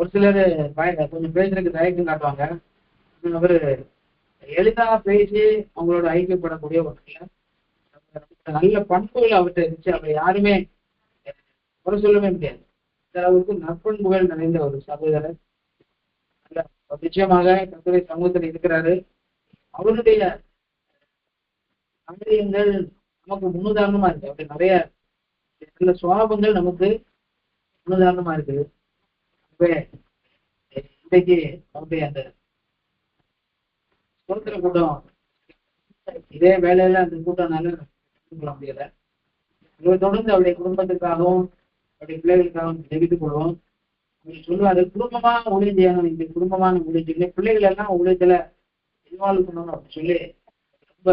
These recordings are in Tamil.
ஒரு சிலர் கொஞ்சம் பேசுறதுக்கு தயக்கம் காட்டுவாங்க. அவரு எளிதா பேசி அவங்களோட ஐக்கியப்படக்கூடிய ஒரு நல்ல பண்புகள் அவர்கிட்ட இருந்துச்சு. அவர் யாருமே குறை சொல்லவே முடியாது. இந்த அளவுக்கு நற்பண்புகள் நிறைந்த ஒரு சகோதரர். நிச்சயமாக கர்த்தருடைய சமூகத்தில் இருக்கிறாரு. அவருடைய காரியங்கள் நமக்கு முன்னுதாரணமா இருக்கு. அப்படி நிறைய நல்ல சுவாபங்கள் நமக்கு முன்னுதாரணமா இருக்குது. இன்றைக்கு அவருடைய அந்த சுதந்திர கூட்டம் இதே வேலையில அந்த கூட்டம்னால சொல்ல முடியல. தொடர்ந்து அவருடைய குடும்பத்துக்காகவும் அவருடைய பிள்ளைகளுக்காகவும் ஜெபித்துக் கொள்வோம். அவர் சொல்லுவாரு, குடும்பமா ஊழியம் செய்யணும், இந்த குடும்பமான ஊழியம் செய்யணும், பிள்ளைகள் எல்லாம் ஊழியத்துல இன்வால்வ் பண்ணணும் அப்படின்னு சொல்லி ரொம்ப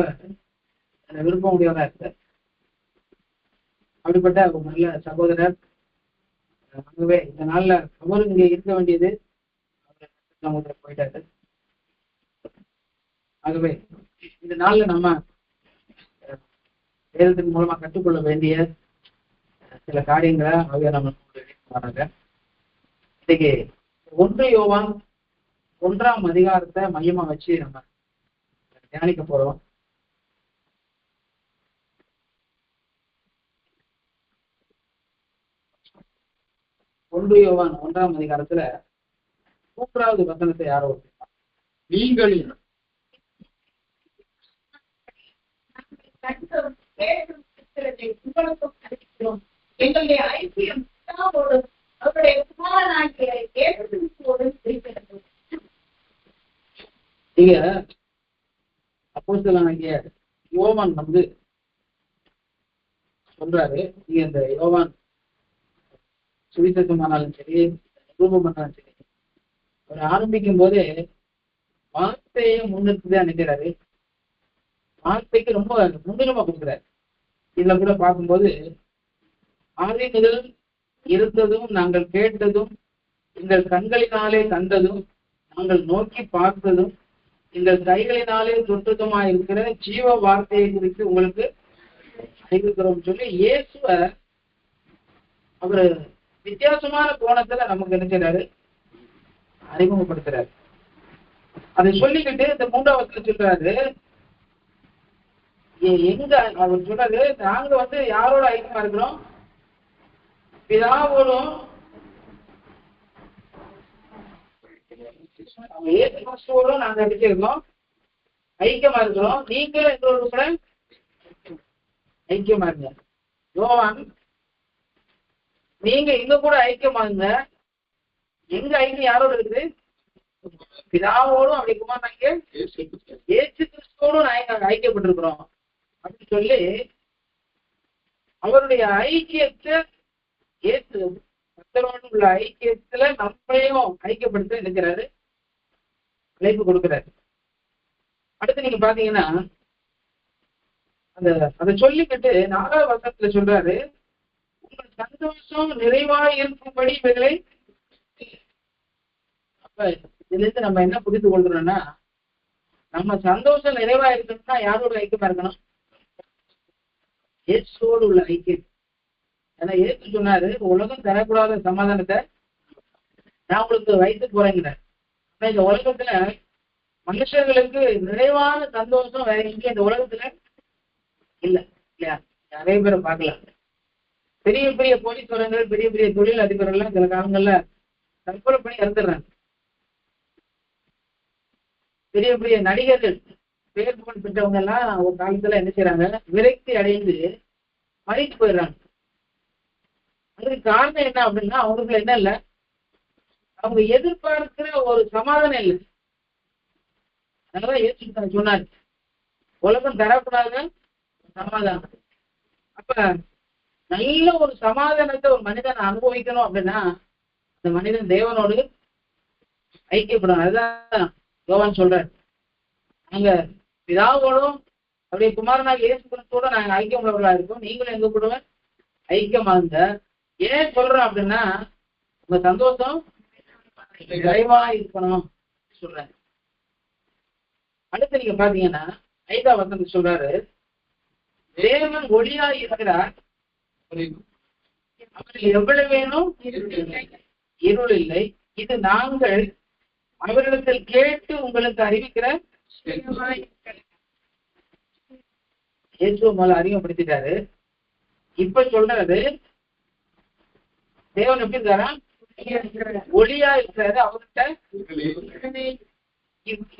விருப்பம் உடையவரா இருக்கார். அப்படிப்பட்ட ஒரு நல்ல சகோதரர். ஆகவே இந்த நாள்ல அவரு இங்க இருக்க வேண்டியது அவர் போயிட்டாரு. ஆகவே இந்த நாள்ல நம்ம வேதத்தின் மூலமா கற்றுக்கொள்ள வேண்டிய சில காரியங்களை ஆகிய நம்ம வராங்க. இன்னைக்கு 1 யோவான் 1ஆம் அதிகாரத்தை மையமா வச்சு நம்ம தியானிக்க போறோம். யோவான் 1ஆம் அதிகாரத்துல 3வது வசனத்தை யாரோ நீங்கள் எங்களுடைய ஐக்கியம் அவருடைய குமாரனாகிய இயேசுவோடு இருக்கிறது. நீங்க அப்போஸ்தலனாகிய யோவான் சொல்றாரு, நீங்க இந்த யோவான் சுவிசேஷமானாலும் சரி, ரூபமானாலும் சரி, அவர் ஆரம்பிக்கும் போதே வார்த்தையை முன்னிறுத்திதான் நினைக்கிறாரு. வார்த்தைக்கு ரொம்ப முன்னுரிமை கொடுக்குறாரு. இதுல கூட பார்க்கும்போது, ஆதி முதல் இருந்ததும் நாங்கள் கேட்டதும் எங்கள் கண்களினாலே கண்டதும் நாங்கள் நோக்கி பார்த்ததும் எங்கள் கைகளினாலே தொட்டதுமா இருக்கிற ஜீவ வார்த்தையை குறித்து உங்களுக்கு அறிவிக்கிறோம் சொல்லி இயேசுவ அவரு வித்தியாசமான கோணத்துல நமக்கு நினைக்கிறாரு, அறிமுகப்படுத்துறாரு. அதை சொல்லிக்கிட்டு இந்த 3வது சொல்றாரு, எங்க அவர் சொல்றாரு, நாங்க யாரோட ஐக்கியமா இருக்கிறோம்? பிதாவோடும் கிறிஸ்துவோடும் நாங்க அடிச்சிருக்கோம், ஐக்கியமா இருக்கிறோம். நீங்களும் எங்களோட கூட ஐக்கியமா இருங்க. யோவான், நீங்க எங்க கூட ஐக்கியமாங்க. எங்க ஐக்கியம் யாரோட இருக்குது? பிதாவோடும் அப்படி குமாரனாகிய இயேசு கிறிஸ்துவோடும் நாங்க ஐக்கியப்பட்டிருக்கிறோம் அப்படின்னு சொல்லி அவருடைய ஐக்கியத்தை கர்த்தரோடு உள்ள ஐக்கியத்துல நம்மளையும் ஐக்கியப்படுத்த இருக்கிறாரு, அழைப்பு கொடுக்கிறாரு. அடுத்து நீங்க பாத்தீங்கன்னா அதை சொல்லிக்கிட்டு 4வது வசனத்துல சொல்றாரு, உங்கள் சந்தோஷம் நிறைவாக இருக்கும்படி இவைகளை. அப்ப இதுல இருந்து நம்ம என்ன புரிந்து கொள்றோம்னா, நம்ம சந்தோஷம் நிறைவா இருக்கணும்னா யாரோட ஐக்கியமா இருக்கணும்? இயேசுவோடு உள்ள ஐக்கியம். ஏன்னா இயேசு சொன்னாரு, உலகம் தரக்கூடாத சமாதானத்தை நான் உங்களுக்கு வைத்து போறேங்கிறார். ஆனா இந்த உலகத்துல மனுஷர்களுக்கு நிறைவான சந்தோஷம் வேற எங்கேயும் இந்த உலகத்துல இல்ல இல்லையா? நிறைய பேரை பார்க்கலாம். பெரிய பெரிய கோடீஸ்வரங்கள், பெரிய பெரிய தொழில் அதிபர்கள்லாம் சில காலங்கள்ல தற்கொலை பண்ணி இறந்துடுறாங்க. பெரிய பெரிய நடிகர்கள், பேர் புகழ் பெற்றவங்க எல்லாம் ஒரு காலத்துல என்ன செய்யறாங்க? விரக்தி அடைந்து மறித்து போயிடுறாங்க. அதுக்கு காரணம் என்ன அப்படின்னா, அவங்களுக்கு என்ன இல்லை, அவங்க எதிர்பார்க்கிற ஒரு சமாதானம் இல்லை. அதனாலதான் இயேசு சொன்னாரு, உலகம் தரக்கூடாத சமாதானம். அப்ப நல்ல ஒரு சமாதானத்தை ஒரு மனிதன் அனுபவிக்கணும் அப்படின்னா அந்த மனிதன் தேவனோடு ஐக்கியப்படும். அதுதான் யோவான் சொல்றாரு, நாங்க பிதாவோடும் அப்படியே குமாரனாக இயேசு கிறிஸ்துவோட நாங்க ஐக்கியம் உள்ளவர்களா இருக்கோம், நீங்களும் எங்க கூட ஐக்கியமா இருந்த. ஏன் சொல்றோம் அப்படின்னா, உங்க சந்தோஷம் நிறைவா இருக்கணும் சொல்றாரு. அடுத்து நீங்க பாத்தீங்கன்னா 5வது வசனம் சொல்றாரு, தேவன் ஒளியா இருக்கிறார், அவரில் எவ்வளவு வேணும் இருள் இல்லை, இது நாங்கள் அவரிடத்தில் கேட்டு உங்களுக்கு அறிவிக்கிற இயேசுவை முதல்ல அறிமுகப்படுத்திட்டாரு. இப்ப சொல்றது தேவன் எப்படி இருக்காரா? ஒளியா இருக்கிறாரு. அவர்கிட்ட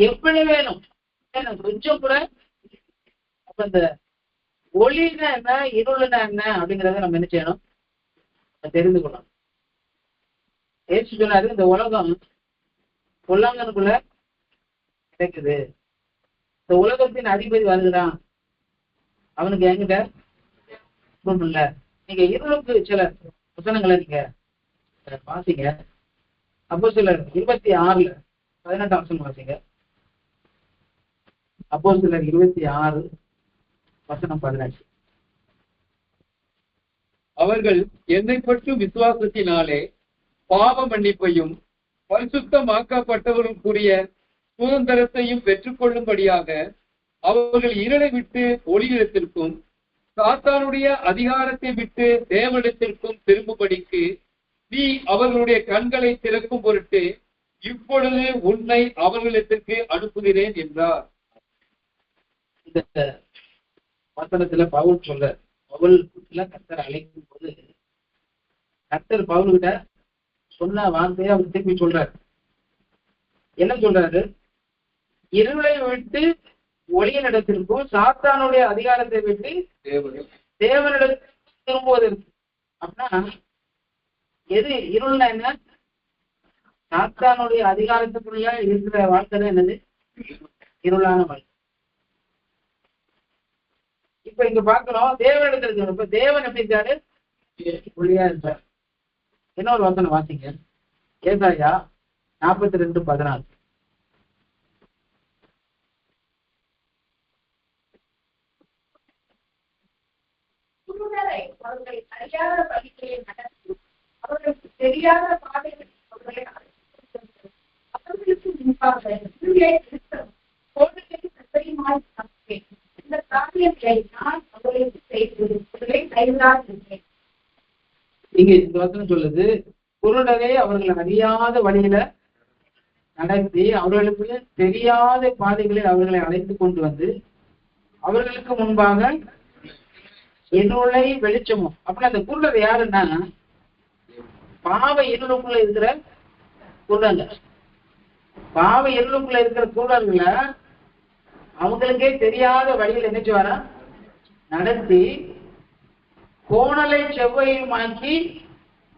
எப்படி வேணும் கொஞ்சம் கூட. அப்ப இந்த ஒளினா என்ன, இருளுனா என்ன அப்படிங்கிறத நம்ம என்ன செய்யணும், தெரிந்து கொள்ளணும். ஏசு சொன்னாரு, இந்த உலகம் பொல்லாங்கனுக்குள்ள கிடைக்குது. இந்த உலகத்தின் அதிபதி வருகிறான், அவனுக்கு என்கிட்ட இல்ல. நீங்க இருளுக்கு சில வசனங்களை நீங்க வாசிங்க. அப்போஸ்தலர் 26:18 வசனம் வாசிங்க. அப்போஸ்தலர் 26:18. அவர்கள் என்னை பற்றும் விசுவாசத்தினாலே பாவ மன்னிப்பையும் பரிசுத்தமாக்கப்பட்டவர்களுக்குரிய சுதந்திரத்தையும் பெற்றுக் கொள்ளும்படியாக அவர்கள் இருளை விட்டு ஒளியிடத்திற்கும் சாத்தானுடைய அதிகாரத்தை விட்டு தேவனிடத்திற்கும் திரும்பும்படிக்கு நீ அவர்களுடைய கண்களை திறக்கும் பொருட்டு இப்பொழுது உன்னை அவர்களிடத்திற்கு அனுப்புகிறேன் என்றார். இந்த வசனத்துல பவுல் சொல்ற, பவுல் கர்த்தர் அழைக்கும் போது கர்த்தர் பவுல்கிட்ட சொன்ன வார்த்தையை அவர் திருப்பி சொல்றாரு. என்ன சொல்றாரு? இருளை விட்டு ஒளியினிடத்திற்கும் சாத்தானுடைய அதிகாரத்தை விட்டு தேவனிடத்திற்கு திரும்புவதற்கு. அப்படின்னா எது இருள்னா என்ன? சாத்தானுடைய அதிகாரத்துக்குள்ள இருக்கிற வாழ்க்கை தான் என்னது? இருளான வாழ்க்கை. இப்ப இங்க பாக்குறோம் தேவனிடத்துல. இப்ப தேவன் எப்படி இருக்காரு? ஒளியா இருக்கார். இன்னொரு வசனம் வாசிங்க. ஏசாயா 42:14. அவர்களை அறியாத வழிகளை நடத்தி அவர்களுக்கு தெரியாத பாதைகளை அவர்களை அவர்களுக்கு முன்பாக இந்த காரியங்களை நான் அவர்களுக்கு செய்வதை கைவிடாதிருக்கேன். இங்க இந்த வசனம் சொல்லுது, குருடரை அவர்கள் அறியாத வழியில நடத்தி அவர்களுக்கு தெரியாத பாதைகளை அவர்களை அழைத்து கொண்டு வந்து அவர்களுக்கு முன்பாக இருளை வெளிச்சமும். அப்படின்னா அந்த குருடர் யாருன்னா பாவ இருளுக்குள்ள இருக்கிற குருடங்க. பாவ இருளுக்குள்ள இருக்கிற குருடர்களை அவங்களுக்கே தெரியாத வழியில் என்னச்சு வர நடத்தி கோணலை செவ்வையுமாக்கி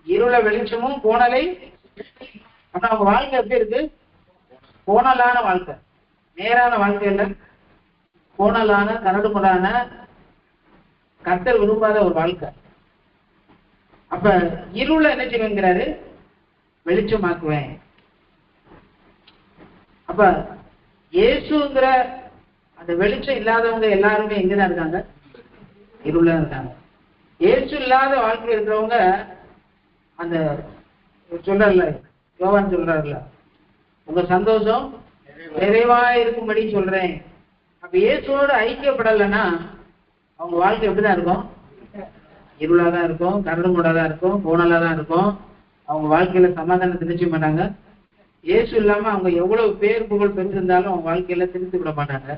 இருளை வெளிச்சமும் கோணலை. அப்படின்னா அவங்க வாழ்க்கை எப்படி இருக்கு? கோணலான வாழ்க்கை, நேரான வாழ்க்கை இல்லை, கோணலான கரடுமுடான கர்த்தர் விரும்பாத ஒரு வாழ்க்கை. அப்ப இருளை என்ன செய்வேங்கிறாரு? வெளிச்சமாக்குவேன். அப்ப இயேசுங்கிற அந்த வெளிச்சம் இல்லாதவங்க எல்லாருமே எங்கதான் இருக்காங்க? இருளா இருக்காங்க. இயேசு இல்லாத வாழ்க்கை இருக்கிறவங்க அந்த சொல்றல, யோவான் சொல்றாருல, உங்க சந்தோஷம் நிறைவா இருக்கும்படி சொல்றேன். அப்ப இயேசுவோட ஐக்கியப்படலைன்னா அவங்க வாழ்க்கை எப்படிதான் இருக்கும்? இருளாதான் இருக்கும், கரடுமுடாதான் இருக்கும், கோணலாதான் இருக்கும். அவங்க வாழ்க்கையில சமாதானம் திணிச்ச மாட்டாங்க. இயேசு இல்லாம அவங்க எவ்வளவு பேர் புகழ் பெற்றிருந்தாலும் அவங்க வாழ்க்கையில திணித்து விட மாட்டாங்க.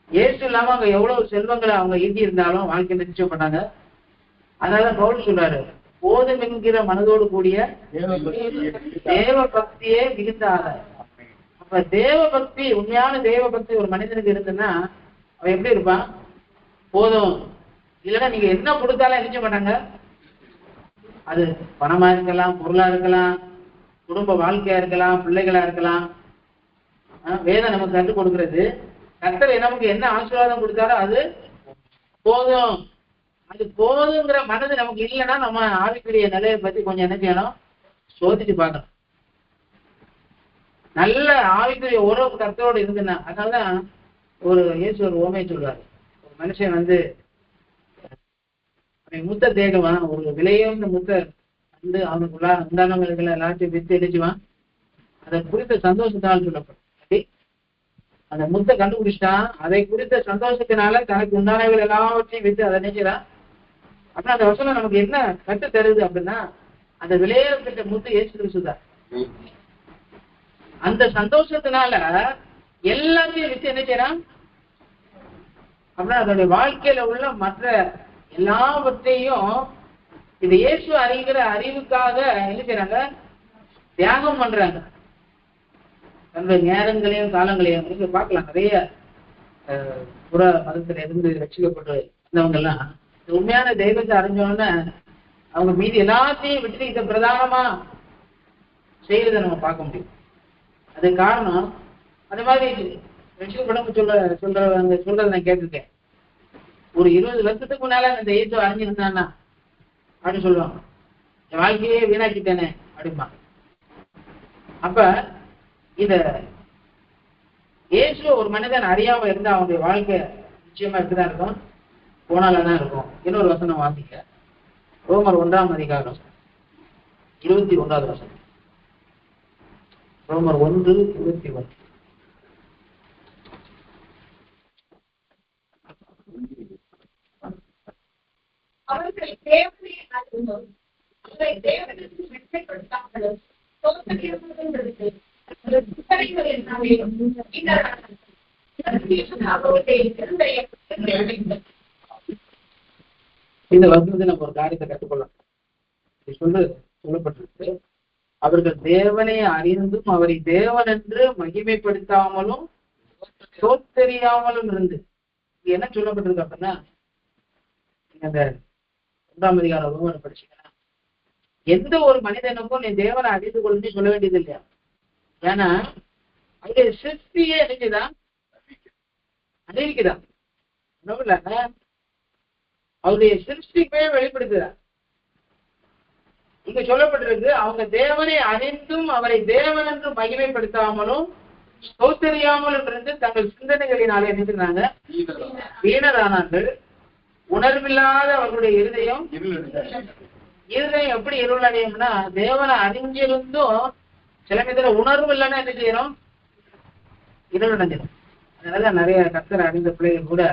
இயேசு இல்லாம அவங்க எவ்வளவு செல்வங்களை அவங்க ஈட்டி இருந்தாலும் வாழ்க்கையில திணிச்ச மாட்டாங்க. அதனால பவுல் சொல்றாரு, போதும் என்கிற மனதோடு கூடிய தேவ பக்தியே மிகுந்த ஆதாயம். அப்ப தேவ பக்தி, உண்மையான தேவ பக்தி ஒரு மனிதனுக்கு இருந்துன்னா அவன் எப்படி இருப்பான்? போதும். இல்லைன்னா நீங்க என்ன கொடுத்தாலும் நினைச்ச மாட்டாங்க. அது பணமா இருக்கலாம், பொருளா இருக்கலாம், குடும்ப வாழ்க்கையா இருக்கலாம், பிள்ளைகளா இருக்கலாம். வேதம் நமக்கு கற்றுக் கொடுக்கிறது, கர்த்தர் நமக்கு என்ன ஆசீர்வாதம் கொடுத்தாரோ அது போதும். அது போதுங்கிற மனது நமக்கு இல்லைன்னா நம்ம ஆவிக்குரிய நிலையை பத்தி கொஞ்சம் என்ன செய்யணும்? சோதிச்சு பார்க்கணும். நல்ல ஆவிக்குரிய உறவு கர்த்தரோடு இருக்குன்னா, அதனாலதான் ஒரு இயேசு ஒரு ஓமையை சொல்றாரு. ஒரு மனுஷன் வந்து முத்த தேடுவான், ஒரு விலையுந்த முத்த வந்து அவனுக்குள்ள உண்டானவங்களுக்கு எல்லாத்தையும் வித்து அடிச்சுவான். அதை குறித்த சந்தோஷத்தால் சொல்லப்படும். அந்த முத்தை கண்டுபிடிச்சிட்டான், அதை குறித்த சந்தோஷத்தினால தனக்கு உண்டானவர்கள் எல்லாவற்றையும் வித்து அதை நினைக்கிறான். அப்படின்னா அந்த வசனம் நமக்கு என்ன கற்று தருது அப்படின்னா, அந்த விலையேறப்பட்ட முத்து இயேசு கிறிஸ்து தான். அந்த சந்தோஷத்தினால எல்லாத்தையும் வச்சு என்ன செய்யறான் அப்படின்னா அதனுடைய வாழ்க்கையில உள்ள மற்ற எல்லாவற்றையும் இது இயேசு அறிகிற அறிவுக்காக என்ன செய்யறாங்க, தியாகம் பண்றாங்க. தன்னுடைய நேரங்களையும் காலங்களையும் நீங்க பார்க்கலாம். நிறைய புற மதத்துல இருந்து ரட்சிக்கப்பட்டு இருந்தவங்க எல்லாம் உண்மையான தெய்வத்தை அறிஞ்சோன்னு அவங்க மீதி எல்லாத்தையும் விட்டு இதை பிரதானமா செய்யறதை நம்ம பார்க்க முடியும். அது காரணம் அது மாதிரி ரட்சிக்கப்படும் சொல்றதை நான் கேட்டிருக்கேன். ஒரு 20 வருஷத்துக்கு முன்னால இந்த இயேசு அறிஞ்சிருந்தான்னா அப்படின்னு சொல்லுவாங்க, என் வாழ்க்கையே வீணாக்கிட்டேனே அப்படிமா. அப்ப இத இயேசு ஒரு மனிதன் அறியாம இருந்தா அவனுடைய வாழ்க்கை நிச்சயமா இப்படிதான் இருக்கும், போனாலதான் இருக்கும். இன்னொரு வசனம் வாசிக்க, ரோமர் 1ஆம் அதிகாரம் 21வது வசனம். ரோமர் 1:21. அவர்கள் தேவனை அறிந்தும் அவரை தேவனுக்கு வெட்கப்படுத்தாமலும் தோற்றமிருந்தது புத்தகங்களின் நடுவிலும் இந்த வசனத்தை நம்ம ஒரு காரியத்தை கற்றுக்கொள்ளலாம். சொல்லப்பட்டிருக்கு, அவர்கள் தேவனை அறிந்தும் அவரை தேவன் என்று மகிமைப்படுத்தாமலும் தோற்றறியாமலும் இருந்து. இது என்ன சொல்லப்பட்டிருக்கு அப்படின்னா, அந்த 1ஆம் அதிகாரம் ரோமர் படிச்சீங்கன்னா எந்த ஒரு மனிதனுக்கும் நீ தேவனை அறிந்து கொள்ளுன்னு சொல்ல வேண்டியது இல்லையா. ஏன்னா அவருடைய சிருஷ்டியே அறிஞ்சுதான் அறிவிக்குதான், அவருடைய சிருஷ்டிப்பே வெளிப்படுத்துறார். இங்க சொல்லப்பட்டிருக்கு, அவங்க தேவனை அறிந்தும் அவரை தேவன் என்று மகிமைப்படுத்தாமலும் தோற்றறியாமலும் இருந்து தங்கள் சிந்தனைகளினாலே நினைக்கிறாங்க வீணரானார்கள். உணர்வில்லாத அவர்களுடைய இருதயம் எப்படி இருள் அடையும்னா, தேவனை அறிஞ்சிருந்தும் சில நேரத்துல உணர்வு இல்லைன்னா என்ன செய்யணும், இருள் அடைஞ்சிடும். அதனால நிறைய கர்த்தரை அறிந்த பிள்ளைகள் கூட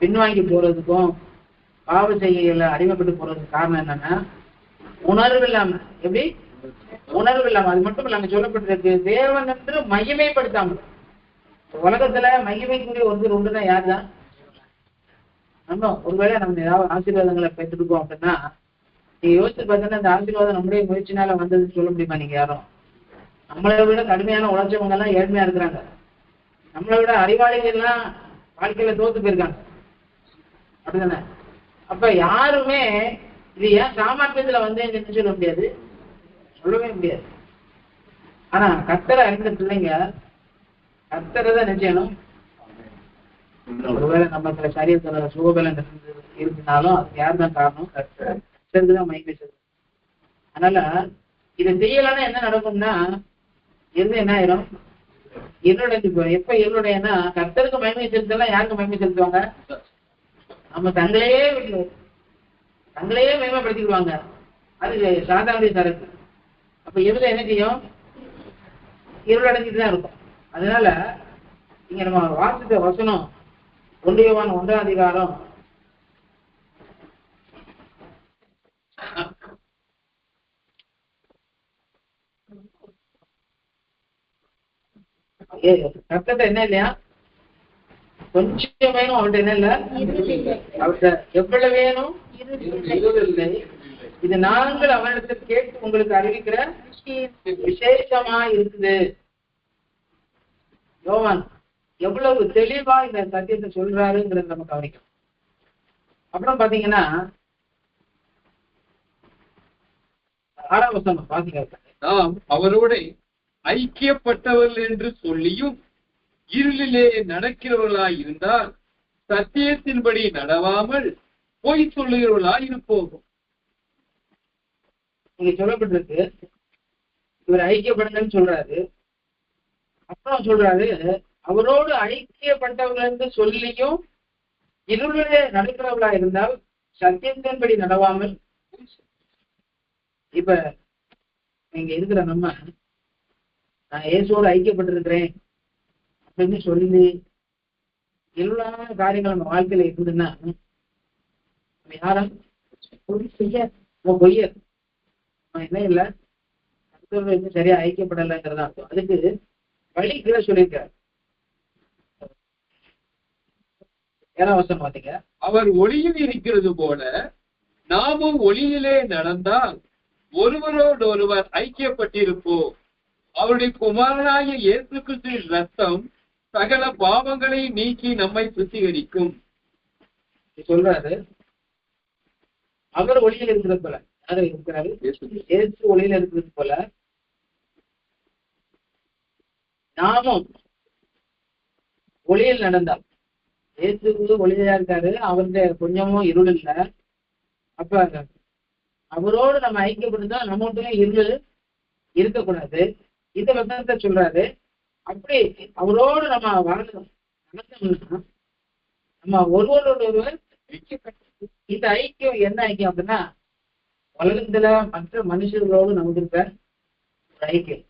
பின்வாங்கி போறதுக்கும் பாவ செய்கைகளை அடிமைப்பட்டு போறதுக்கு காரணம் என்னன்னா, உணர்வு இல்லாம. எப்படி உணர்வு இல்லாம? அது மட்டும் இல்லாம சொல்லப்பட்டிருக்கு, தேவன் என்று மகிமைப்படுத்தாமல். உலகத்துல மகிமைக்குரிய ஒருத்தர் உண்டுன்னா யார் தான்? நம்ம ஒருவேளை நம்ம ஏதாவது ஆசீர்வாதங்களை பெற்றுருக்கோம் அப்படின்னா நீங்க யோசிச்சு பார்த்தீங்கன்னா இந்த ஆசீர்வாதம் நம்முடைய முயற்சினால வந்ததுன்னு சொல்ல முடியுமா? நீங்க யாரும் நம்மளை விட கடுமையான உழைச்சவங்க எல்லாம் ஏழ்மையா இருக்கிறாங்க. நம்மளை விட அறிவாளிகள் எல்லாம் வாழ்க்கையில தோத்து போயிருக்காங்க, அப்படிதானே? அப்ப யாருமே இது ஏன் சாமர்த்தியத்துல வந்து சொல்ல முடியாது, சொல்லவே முடியாது. ஆனா கர்த்தரை அறிந்த பிள்ளைங்க கர்த்தரை தான் நினைச்சணும். ஒருவேளை நம்ம சில சரீரத்துல சுகபலம் இருந்தாலும் அதுக்கு யார் தான் காரணம்? கர்த்தருக்குதான் மகிமை செலுத்தும். அதனால இதை செய்யலாம்னா என்ன நடக்கும்னா, இருந்து என்ன ஆயிரும், இருளடைஞ்சு போய். எப்ப இருளுடையன்னா கர்த்தருக்கு மகிமை செலுத்தலாம். யாருக்கு மகிமை செலுத்துவாங்க? நம்ம தங்களையே மேம்படுத்திக்குவாங்க. அது சாதாரண சரக்கு. அப்ப இருள என்ன செய்யும்? இருளடைஞ்சிட்டு தான் இருக்கும். அதனால இங்க நம்ம வாசித்த வசனம் 1 யோவான் 1ஆம் அதிகாரம் 7 கர்த்தத்தை என்ன இல்லையா, கொஞ்சம் வேணும் அவர்கிட்ட, என்ன இல்ல அவர்கிட்ட எவ்வளவு வேணும், இருளில்லை. இது நாங்கள் அவரிடத்தில் கேட்டு உங்களுக்கு அறிவிக்கிற விசேஷமா இருக்குது. யோவான் எவ்வளவு தெளிவா இந்த சத்தியத்தை சொல்றாருங்கிறது நம்ம கவனிக்கணும். அப்புறம் பாத்தீங்கன்னா 6ஆம் வசனம் பாத்தீங்க, நாம் அவரோட ஐக்கியப்பட்டவர்கள் என்று சொல்லியும் இருளிலே நடக்கிறவர்களாய் இருந்தால் சத்தியத்தின்படி நடவாமல் பொய் சொல்லுகிறவர்களாய் இருப்போம். இங்க சொல்லப்பட்டிருக்கு, இவர் ஐக்கியப்படுங்கன்னு சொல்றாரு. அப்புறம் சொல்றாரு, அவரோடு ஐக்கியப்பட்டவர்கள் என்று சொல்லியும் இருளிலே நடக்கிறவர்களா இருந்தால் சத்தியத்தின்படி நடவாமல். இப்ப நீங்க இருக்கிற நம்ம, நான் இயேசுவோடு ஐக்கியப்பட்டிருக்கிறேன் அப்படின்னு சொல்லி இருளான காரியங்கள் நம்ம வாழ்க்கையில இருந்ததுன்னா யாரும் பொய்யர். என்ன இல்லை, இன்னும் சரியா ஐக்கியப்படலைங்கிறது அர்த்தம். அதுக்கு வழி கீழே சொல்லியிருக்காரு. 7ஆம் வசனம் பாத்தீங்க. அவர் ஒளியில் இருக்கிறது போல நாமும் ஒளியிலே நடந்தால் ஒருவரோடொருவர் ஐக்கியப்பட்டிருப்போம். அவருடைய குமாரனாகிய இயேசு கிறிஸ்துவின் ரத்தம் சகல பாவங்களை நீக்கி நம்மை சுத்திகரிக்கும் சொல்றாரு. அவர் ஒளியில் இருக்கிறது போல, யாரு இருக்கிறாரு? இயேசு ஒளியில இருக்கிறது போல நாமும் ஒளியில் நடந்தால், இயேசு ஒளியா இருக்காரு, அவருடைய கொஞ்சமும் இருள் இல்லை. அப்ப அவரோடு நம்ம ஐக்கியப்படுத்தா நம்மகிட்ட இருள் இருக்கக்கூடாது. இந்த வசனத்தை சொல்றாரு. அப்படி அவரோடு நம்ம நடந்தோம்னா நம்ம ஒருவரோடு ஒருவர் ஐக்கியப்பட்டு, இந்த ஐக்கியம் என்ன ஐக்கியம் அப்படின்னா உலகத்துல மற்ற மனுஷர்களோடு நமக்கு இருக்க ஒரு ஐக்கியம்.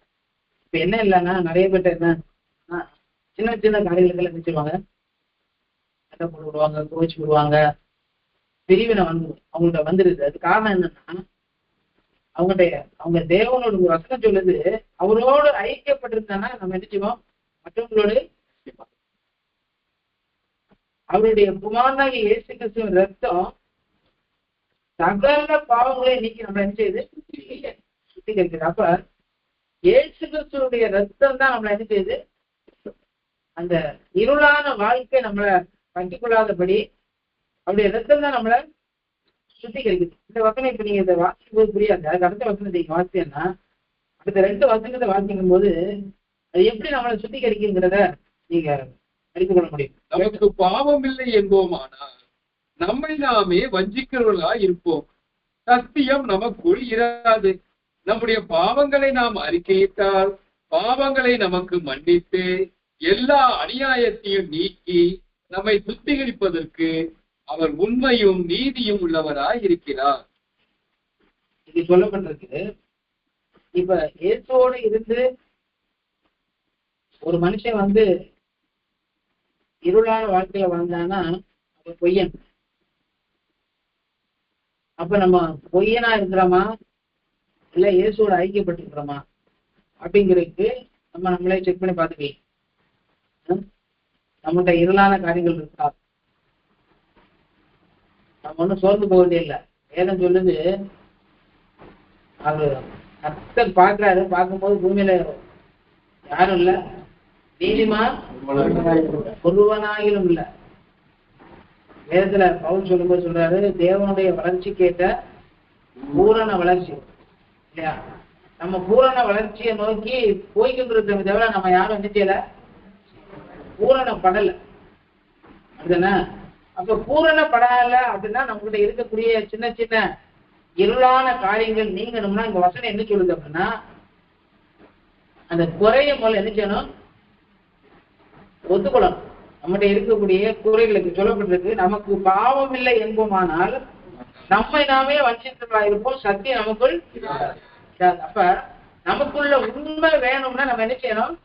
இப்ப என்ன இல்லைன்னா நிறைய பேர்ட்ட என்ன சின்ன சின்ன காரியங்களுக்கெல்லாம் நினைச்சிருவாங்க, சண்டை போட்டு விடுவாங்க, கோச்சு விடுவாங்க, பிரிவினை அவங்கள்ட்ட வந்துருது. அது காரணம் என்னன்னா அவங்க தேவனோட வசனம் சொல்லுது, அவரோடு ஐக்கியப்பட்டிருந்தானா நம்ம என்ன செய்வோம், மற்றவங்களோடு அவருடைய குமாரனாகிய இயேசு கிறிஸ்துவின் ரத்தம் சகல பாவங்களை நீக்கி நம்ம என்ன செய்யுது, சுத்திகரிக்குது. அப்ப இயேசு கிறிஸ்துடைய ரத்தம் தான் நம்மளை என்ன செய்யுது, அந்த இருளான வாழ்க்கை நம்மளை பற்றிக்கொள்ளாதபடி அவருடைய ரத்தம் தான் நம்மளை சுத்திகரிக்குது. இந்த வசனம் இப்ப நீங்க இதை வாசிக்கும் போது புரியாது. அதுக்கு அடுத்த வசனத்தை வாசிச்சேன்னா அடுத்த 2 வசனத்தை வாசிக்கும் போது அது எப்படி நம்மளை சுத்திகரிக்குங்கிறத நீங்க அறிந்து கொள்ள முடியும். நமக்கு பாவம் இல்லை என்போமானால் நம்மை நாமே வஞ்சிக்கிறவர்களா இருப்போம். சத்தியம் நமக்குள் இராது. நம்முடைய பாவங்களை நாம் அறிக்கையிட்டால் பாவங்களை நமக்கு மன்னித்து எல்லா அநியாயத்தையும் நீக்கி நம்மை சுத்திகரிப்பதற்கு அவர் உண்மையும் நீதியும் உள்ளவராய் இருக்கிறார். இது சொல்லப்பட்டிருக்கு. இப்ப இயேசுவோடு இருந்து ஒரு மனுஷன் இருளான வாழ்க்கையில வாழ்ந்தானா அவன் பொய்யன். அப்ப நம்ம பொய்யனா இருக்கிறோமா இல்ல இயேசுவோட ஐக்கியப்பட்டிருக்கிறோமா அப்படிங்கிறதுக்கு நம்மளே செக் பண்ணி பார்த்துக்கலாம். நம்மகிட்ட இருளான காரியங்கள் இருக்கா? நம்ம ஒன்றும் சோர்ந்து போக வேண்டிய இல்லை. வேதம் சொல்லுது, அவரு கர்த்தர் பார்க்கிறாரு. பார்க்கும்போது பூமியில யாரும் இல்லை, நீதிமான் ஒருவனாயிலும் இல்லை. வேதத்துல பவுல் சொல்லும்போது சொல்றாரு, தேவனுடைய வளர்ச்சிக்கேற்ற பூரண வளர்ச்சி இல்லையா? நம்ம பூரண வளர்ச்சியை நோக்கி போய்கிட்டு தவிர நம்ம யாரும் என்ன செய்யல, பூரணப்படலை. அப்படிதானே? அப்ப பூரணப்படல அப்படின்னா நம்மகிட்ட இருக்கக்கூடிய சின்ன சின்ன இருளான காரியங்கள் நீங்கணும்னா இந்த வசனம் என்ன சொல்லுது அப்படின்னா அந்த குறைய முதல்ல என்ன செய்யணும், ஒத்துக்கொள்ளணும். நம்மகிட்ட இருக்கக்கூடிய குறைகளுக்கு சொல்லப்பட்டிருக்கு, நமக்கு பாவம் இல்லை என்போமானால் நம்மை நாமே வஞ்சித்தவர்களா இருப்போம், சத்தியம் நமக்குள். அப்ப நமக்குள்ள உண்மை வேணும்னா நம்ம என்ன செய்யணும்,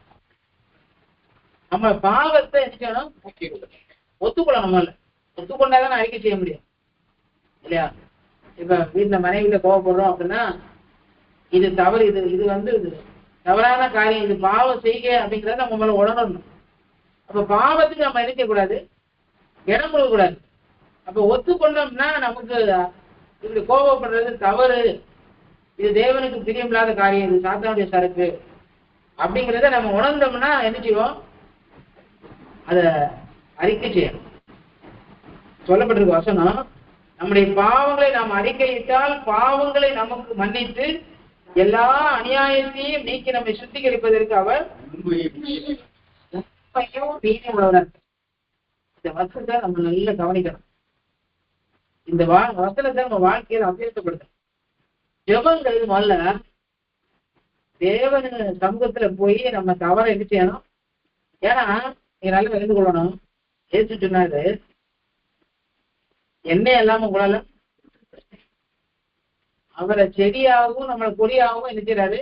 நம்ம பாவத்தை என்ன செய்யணும், ஒத்துக்கொள்ளணும். நம்மள ஒத்துக்கொண்டாதான் அறிக்கை செய்ய முடியும் இல்லையா? இப்ப வீட்டுல மனைவியில கோவப்படுறோம் அப்படின்னா இது தவறு, இது தவறான காரியம், இது பாவம் செய்க அப்படிங்கிறத நம்ம மேல உணரணும். அப்ப பாவத்துக்கு நம்ம நினைக்க கூடாது, இடம் கொடுக்க கூடாது. அப்ப ஒத்துக்கொண்டோம்னா நமக்கு இப்படி கோபப்படுறது தவறு, இது தேவனுக்கு பிரியமில்லாத காரியம், இது சாத்தானுடைய சரக்கு அப்படிங்கிறத நம்ம உணர்ந்தோம்னா என்ன செய்வோம், அத அறிக்கை செய்யணும். சொல்லப்பட்டிருக்க வசனம், நம்முடைய பாவங்களை நாம் அறிக்கையிட்டால் பாவங்களை நமக்கு மன்னித்து எல்லா அநியாயத்தையும் நீக்கி நம்மை சுத்திகரிப்பதற்கு அவர் நீதி உள்ளவர். இந்த வசனத்தை நம்ம நல்லா கவனிக்கணும். இந்த வசனத்தை நம்ம வாழ்க்கையில அபியர்த்தப்படுத்தணும். ஜெபங்கள் முதல்ல தேவன் சமூகத்துல போய் நம்ம தவற என்ன செய்யணும். ஏன்னா நீங்க நல்லா அறிந்து கொள்ளணும், ஏசு சொன்னாரு, எண்ணெய் இல்லாம உங்களால அவரை செடியாகவும் நம்மளை கொடியாகவும் என்ன செய்யறாரு,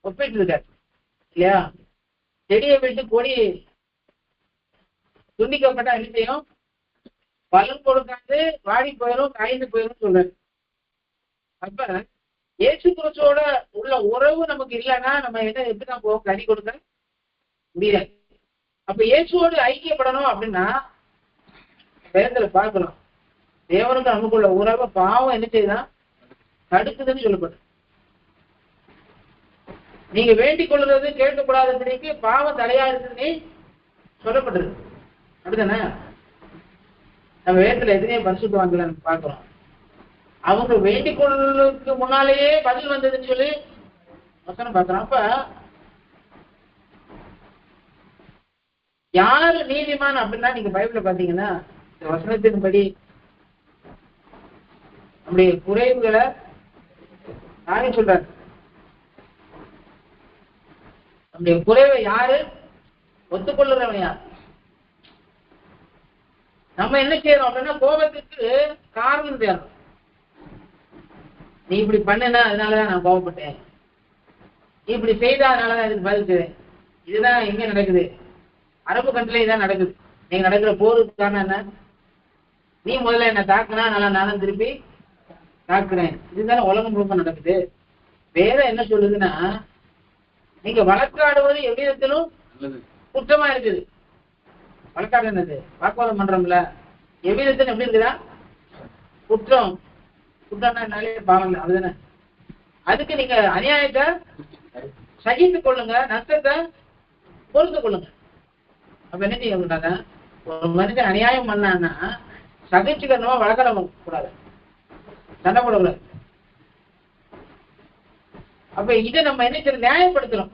ஒப்பிட்டு இருக்காரு இல்லையா? செடியை விட்டு கொடி துண்டிக்கப்பட்டா என்ன செய்யும், பலன் கொடுக்காது, வாடி போயிடும், காய்ந்து போயிடும் சொல்றாரு. அப்ப இயேசு கிறிஸ்துவோட உள்ள உறவு நமக்கு இல்லைன்னா நம்ம என்ன எப்படிதான் போவோம், கனி கொடுக்க முடியாது. அப்ப இயேசுவோடு ஐக்கியப்படணும் அப்படின்னா வேதத்துல பார்க்கலாம், தேவனுக்கு நமக்குள்ள உறவை பாவம் என்ன செய்யுதான் தடுக்குதுன்னு சொல்லப்படும். நீங்க வேண்டிக் கொள்றது கேட்கக்கூடாதபடிக்கு பாவம் தடையா இருக்குதுன்னு சொல்லப்பட்டிருக்கு. அப்படிதானே? நம்ம வேதத்துல எத்தனையோ பரிசுத்தவான்களை நம்ம பார்க்கிறோம், அவங்க வேண்டிக் கொள்ளுக்கு முன்னாலேயே பதில் வந்ததுன்னு சொல்லி வசனம் பார்க்கிறோம். அப்ப யாரு நீதிமான் அப்படின்னா நீங்க பைபிள்ல பாத்தீங்கன்னா இந்த வசனத்தின்படி நம்முடைய குறைவுகளை நானே சொல்றாரு. நம்முடைய குறைவை யாரு ஒத்துக்கொள்ளுறவன் யார்? நம்ம என்ன செய்யறோம் அப்படின்னா கோபத்துக்கு காரணம் தேடும். நீ இப்படி பண்ணுனா அதனாலதான் நான் கோபப்பட்டேன், நீ இப்படி செய்தா அதனாலதான் இதுக்கு பதில் செய்வேன். இதுதான் எங்க நடக்குது, அரபு கண்ட்ரில இதான் நடக்குது. நீங்க நடக்கிற போருக்கு காரணம் என்ன? நீ முதல்ல என்ன தாக்குனா நல்லா நானும் திருப்பி தாக்குறேன். இதுதானே உலகம் முழுக்க நடக்குது. வேதம் என்ன சொல்லுதுன்னா நீங்க வழக்காடுவது எவ்விதத்திலும் குற்றமா இருக்குது. வழக்காடு என்னது? வாக்குவாதம் பண்றோம்ல, எவ்விதத்திலும் எப்படி இருக்குதா குற்றம். குற்றம்னா என்னாலே பாவம் இல்லை, அதுதானே? அதுக்கு நீங்க அநியாயத்தை சகித்துக் கொள்ளுங்க, நஷ்டத்தை பொறுத்து கொள்ளுங்க. அப்ப என்ன செய்ய கூடாது? ஒரு மனுஷன் அநியாயம் பண்ணான்னா சகிச்சுக்கணுமா, வழக்காட கூடாது, சண்டை போடக்கூடாது. அப்ப இதை நம்ம என்ன செய்ய நியாயப்படுத்துறோம்.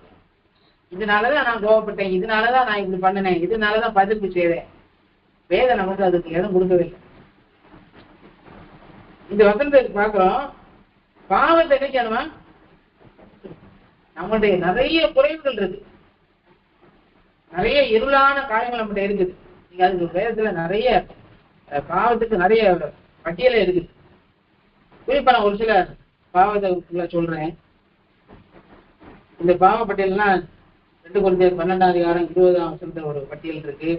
இதனாலதான் நான் கோவப்பட்டேன், இதனாலதான் நான் இப்படி பண்ணினேன், இதனாலதான் பதிலுக்கு செய்வேன். வேதம் நமக்கு அதுக்கு இடம் கொடுக்கவே இல்லை. இந்த வசனத்தை பார்க்கிறோம், பாவத்தை என்ன செய்யணுமா? நம்மளுடைய நிறைய குறைவுகள் இருக்கு, நிறைய இருளான காரியங்கள் நம்மகிட்ட இருக்குது. நீங்க அதுக்கு வேதத்துல நிறைய பாவத்துக்கு நிறைய பட்டியலே இருக்குது. குறிப்பா நான் ஒரு சில பாவத்தை சொல்றேன். இந்த பாவ பட்டியல்லாம் 2 Corinthians 12:20 ஒரு பட்டியல் இருக்கு,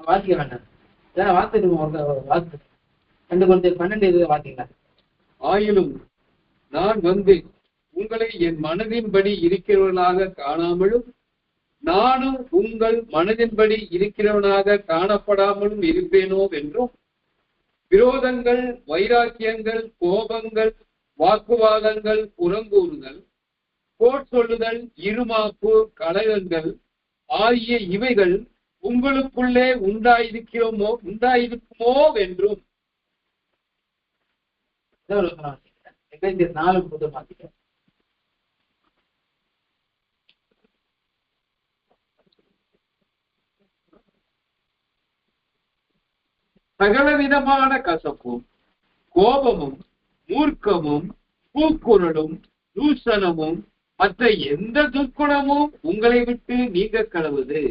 வாசிக்க வேண்டாம். இதெல்லாம் வாசிட்டு 2 Corinthians 12 வாசிக்கலாம். ஆயினும் நான் வந்து உங்களை என் மனதின்படி இருக்கிறவர்களாக காணாமலும் நானும் உங்கள் மனதின்படி இருக்கிறவனாக காணப்படாமலும் இருப்பேனோ என்றும் விரோதங்கள், வைராக்கியங்கள், கோபங்கள், வாக்குவாதங்கள், புறங்கூறுதல், கோட் சொல்லுதல், இருமாப்பு, கலகங்கள் ஆகிய இவைகள் உங்களுக்குள்ளே உண்டாயிருக்குமோ என்றும். 4 சகலவிதமான கசப்பும், கோபமும், மூர்க்கமும், கூக்குரலும், தூஷணமும் மற்ற எந்த துர்க்குணமும் உங்களை விட்டு நீங்க கடவுது.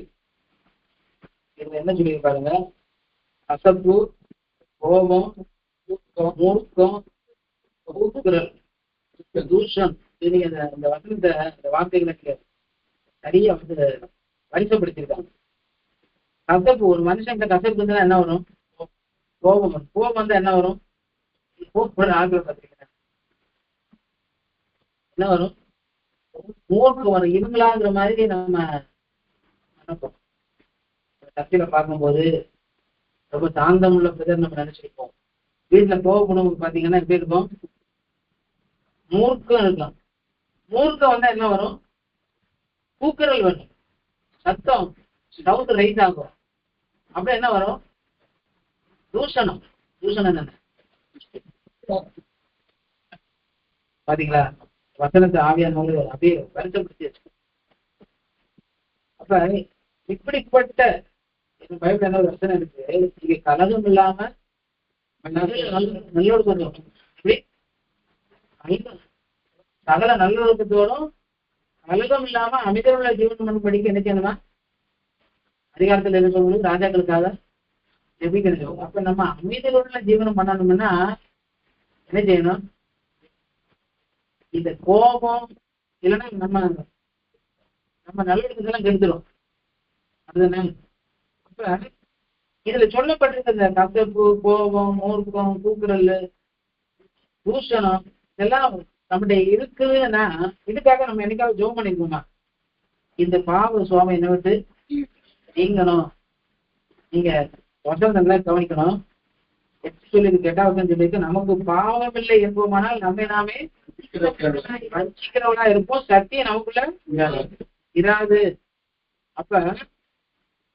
என்ன சொல்லி பாருங்க, கசப்பு, கோபம், மூர்க்கம், கூக்குரல், தூஷம். இந்த வசனத்தை இந்த வார்த்தைகளுக்கு சரியா வந்து வரிசைப்படுத்திருக்காங்க. கசப்பு, ஒரு மனுஷன் கசப்பு இருந்தா என்ன வரும்? கோபம் வரும். கோபம் வந்தா என்ன வரும்? ஆட்களை பார்த்திருக்கேன், என்ன வரும்? மூர்க்கம் வரும். இவங்களாங்கிற மாதிரி நம்ம நினைப்போம். சக்தியில பார்க்கும்போது ரொம்ப சாந்தம் உள்ள பிரதர் நம்ம நினைச்சிருப்போம். வீட்டுல கோபப்படும் பாத்தீங்கன்னா எப்படி இருக்கும்? மூர்க்கம் இருக்கும். மூர்க்கம் வந்தா என்ன வரும்? கூக்குரல் வரும், சத்தம், சவுண்ட் ரைஸ் ஆகும். அப்படி என்ன வரும்? தூஷணம். தூஷணம் என்ன பாத்தீங்களா? வசனத்தை ஆவியானவங்க அப்படியே வருத்தப்படுத்தி வச்சு. அப்ப இப்படிப்பட்ட பைபிள் என்ன வசனம் இருக்கு, இங்க கலகம் இல்லாம நல்லொழுக்கம், சகல நல்லொழுக்கத்தோடும் கலகம் இல்லாம அமைதியுள்ள ஜீவனம் படிக்க என்ன செய்யணுமா? அதிகாரத்தில் என்ன சொல்றது? ராஜாக்களுக்காக ஜெபிக்கணும். அப்ப நம்ம அமைதியுள்ள ஜீவனம் பண்ணணும்னா என்ன செய்யணும்? இந்த கோபம் இல்லைன்னா நம்ம நல்லொழுக்கத்தெல்லாம் கெடுத்துரும். அதுதானே? அப்ப இதுல சொல்லப்பட்டிருக்க இந்த கசப்பு, கோபம், மூர்க்கம், கூக்குரல், தூஷணம் இதெல்லாம் நம்மகிட்ட இருக்குதுன்னா இதுக்காக நம்ம என்னைக்காவது ஜோம் பண்ணிருக்கோமா? இந்த பாவ சுவாமி என்ன விட்டு நீங்கணும், நீங்க வசனங்களை கவனிக்கணும். சொல்லி கேட்டா சொல்லியிருக்கு, நமக்கு பாவம் இல்லை என்போமானால் நம்மை நாமே வஞ்சிக்கிறவனா இருப்போம், சத்தியம் நமக்குள்ள இராது. அப்ப